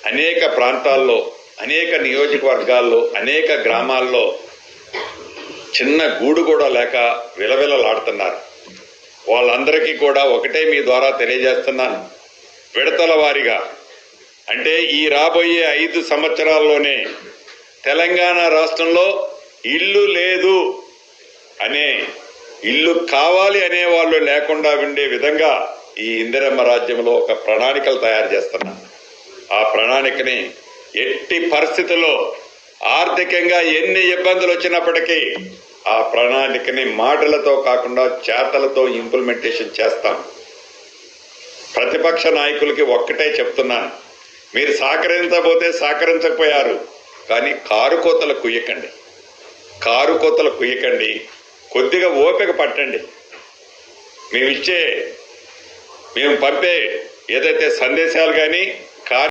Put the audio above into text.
అనేక ప్రాంతాల్లో, అనేక నియోజకవర్గాల్లో, అనేక గ్రామాల్లో చిన్న గూడు కూడా లేక విలవిలలాడుతున్నారు. వాళ్ళందరికీ కూడా ఒకటే మీ ద్వారా తెలియజేస్తున్నాను, విడతల వారీగా అంటే ఈ రాబోయే 5 సంవత్సరాల్లోనే తెలంగాణ రాష్ట్రంలో ఇల్లు లేదు అనే, ఇల్లు కావాలి అనే వాళ్ళు లేకుండా ఉండే విధంగా ఈ ఇందిరమ్మ రాజ్యంలో ఒక ప్రణాళికలు తయారు చేస్తున్నాం. ఆ ప్రణాళికని ఎట్టి పరిస్థితుల్లో ఆర్థికంగా ఎన్ని ఇబ్బందులు వచ్చినప్పటికీ ఆ ప్రణాళికని మాటలతో కాకుండా చేతలతో ఇంప్లిమెంటేషన్ చేస్తాం. ప్రతిపక్ష నాయకులకి ఒక్కటే చెప్తున్నాను, మీరు సహకరించబోతే సహకరించకపోయారు, కానీ కారు కోతలు కుయ్యకండి, కారు కోతలు కుయ్యకండి. కొద్దిగా ఓపిక పట్టండి. మేము పంపే ఏదైతే సందేశాలు కానీ